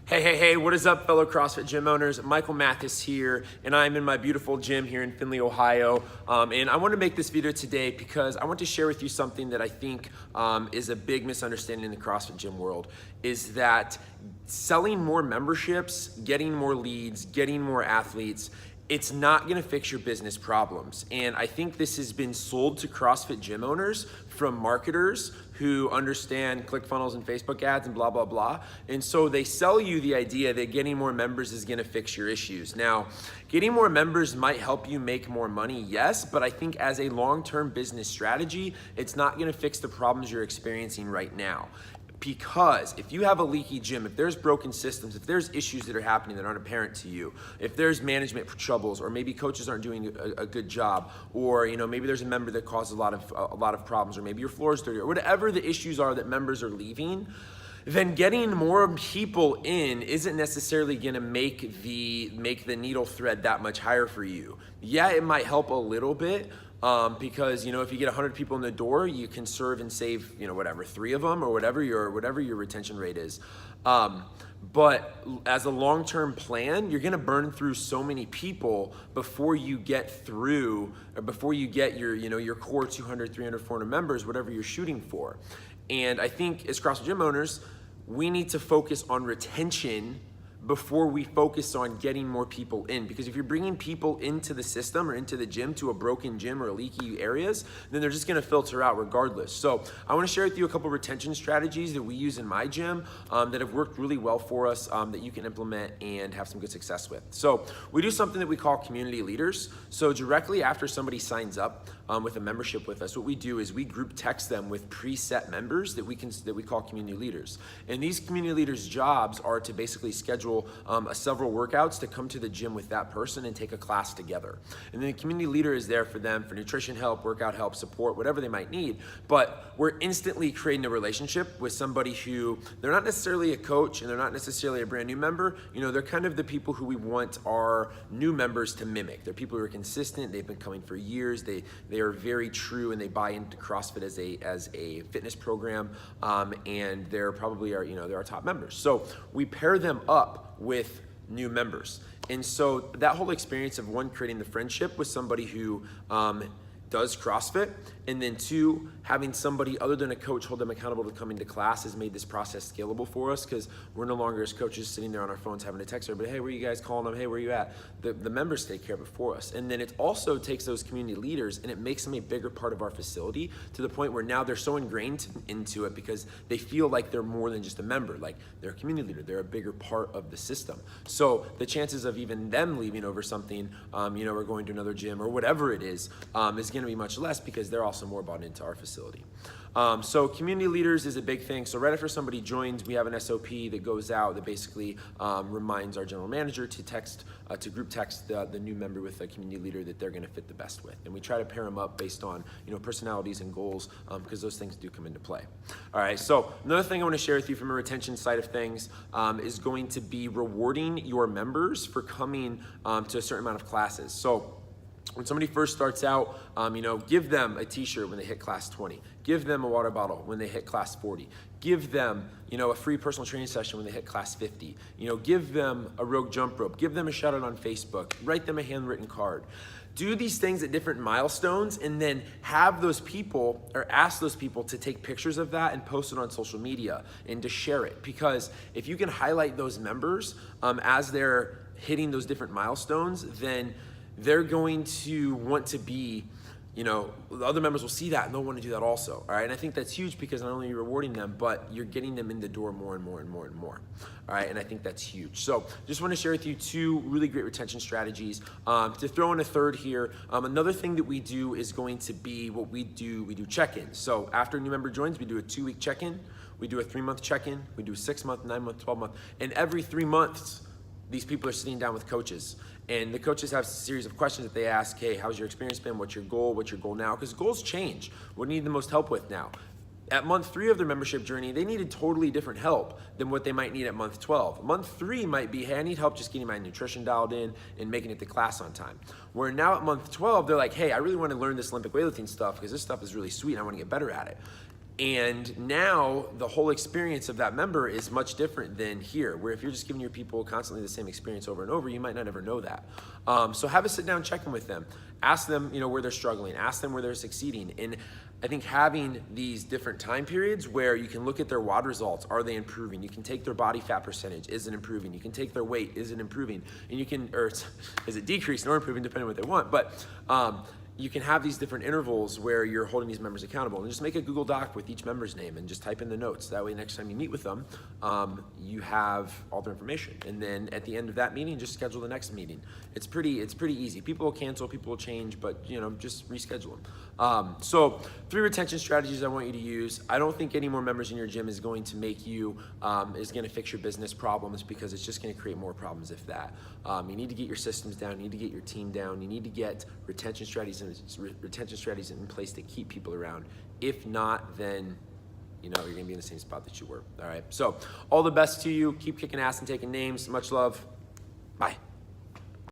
Hey, what is up, fellow CrossFit gym owners? Michael Mathis here, and I'm in my beautiful gym here in Findlay, Ohio. And I want to make this video today because I want to share with you something that I think is a big misunderstanding in the CrossFit gym world, is that selling more memberships, getting more leads, getting more athletes, it's not gonna fix your business problems. And I think this has been sold to CrossFit gym owners from marketers who understand ClickFunnels and Facebook ads and blah, blah, blah. And so they sell you the idea that getting more members is gonna fix your issues. Now, getting more members might help you make more money, yes, but I think as a long-term business strategy, it's not gonna fix the problems you're experiencing right now. Because if you have a leaky gym, if there's broken systems, if there's issues that are happening that aren't apparent to you, if there's management troubles, or maybe coaches aren't doing a good job, or maybe there's a member that caused a lot of problems, or maybe your floor is dirty, or whatever the issues are that members are leaving, then getting more people in isn't necessarily gonna make the needle thread that much higher for you. Yeah, it might help a little bit, because if you get 100 people in the door, you can serve and save whatever, 3 of them, or whatever your retention rate is. But as a long-term plan, you're gonna burn through so many people before you get through, or before you get your core 200, 300, 400 members, whatever you're shooting for. And I think as CrossFit gym owners, we need to focus on retention before we focus on getting more people in. Because if you're bringing people into the system or into the gym, to a broken gym or leaky areas, then they're just gonna filter out regardless. So I wanna share with you a couple retention strategies that we use in my gym that have worked really well for us, that you can implement and have some good success with. So we do something that we call community leaders. So directly after somebody signs up with a membership with us, what we do is we group text them with preset members that we call community leaders. And these community leaders' jobs are to basically schedule several workouts to come to the gym with that person and take a class together. And then the community leader is there for them for nutrition help, workout help, support, whatever they might need. But we're instantly creating a relationship with somebody who, they're not necessarily a coach and they're not necessarily a brand new member. They're kind of the people who we want our new members to mimic. They're people who are consistent, they've been coming for years, they are very true, and they buy into CrossFit as a fitness program, and they're probably they're our top members. So we pair them up with new members. And so that whole experience of, one, creating the friendship with somebody who does CrossFit, and then 2, having somebody other than a coach hold them accountable to coming to class has made this process scalable for us, because we're no longer as coaches sitting there on our phones having to text everybody, hey, where are you guys, calling them, hey, where are you at? The members take care of it for us. And then it also takes those community leaders and it makes them a bigger part of our facility, to the point where now they're so ingrained into it because they feel like they're more than just a member, like they're a community leader, they're a bigger part of the system. So the chances of even them leaving over something, or going to another gym or whatever it is gonna be much less, because they're also more bought into our facility. So community leaders is a big thing. So right after somebody joins, we have an SOP that goes out that basically reminds our general manager to group text the new member with a community leader that they're gonna fit the best with. And we try to pair them up based on personalities and goals, because those things do come into play. All right, so another thing I wanna share with you from a retention side of things is going to be rewarding your members for coming to a certain amount of classes. So when somebody first starts out, give them a t-shirt when they hit class 20. Give them a water bottle when they hit class 40. Give them, a free personal training session when they hit class 50. Give them a rogue jump rope. Give them a shout out on Facebook. Write them a handwritten card. Do these things at different milestones, and then have those people, or ask those people, to take pictures of that and post it on social media and to share it. Because if you can highlight those members as they're hitting those different milestones, then they're going to want to be, the other members will see that and they'll want to do that also. All right, and I think that's huge, because not only are you rewarding them, but you're getting them in the door more and more and more and more. All right, and I think that's huge. So just want to share with you 2 really great retention strategies. To throw in a third here, another thing that we do is going to be what we do check-ins. So after a new member joins, we do a 2-week check-in, we do a 3-month check-in, we do a 6-month, 9-month, 12-month, and every 3 months, these people are sitting down with coaches, and the coaches have a series of questions that they ask. Hey, how's your experience been? What's your goal? What's your goal now? Because goals change. What do you need the most help with now? At month 3 of their membership journey, they needed totally different help than what they might need at month 12. Month 3 might be, hey, I need help just getting my nutrition dialed in and making it to class on time. Where now at month 12, they're like, hey, I really want to learn this Olympic weightlifting stuff, because this stuff is really sweet and I want to get better at it. And now the whole experience of that member is much different than here, where if you're just giving your people constantly the same experience over and over, you might not ever know that. So have a sit down, check in with them, ask them, where they're struggling, ask them where they're succeeding. And I think having these different time periods where you can look at their WOD results, are they improving? You can take their body fat percentage, is it improving? You can take their weight, is it improving? And you can, or is it decreasing or improving depending on what they want? But you can have these different intervals where you're holding these members accountable, and just make a Google Doc with each member's name and just type in the notes. That way next time you meet with them, you have all their information. And then at the end of that meeting, just schedule the next meeting. It's pretty easy. People will cancel, people will change, but just reschedule them. So 3 retention strategies I want you to use. I don't think any more members in your gym is going to make you, is going to fix your business problems, because it's just going to create more problems if that. You need to get your systems down, you need to get your team down, you need to get retention strategies in place to keep people around. If not, then you're going to be in the same spot that you were. All right. So all the best to you. Keep kicking ass and taking names. Much love. Bye.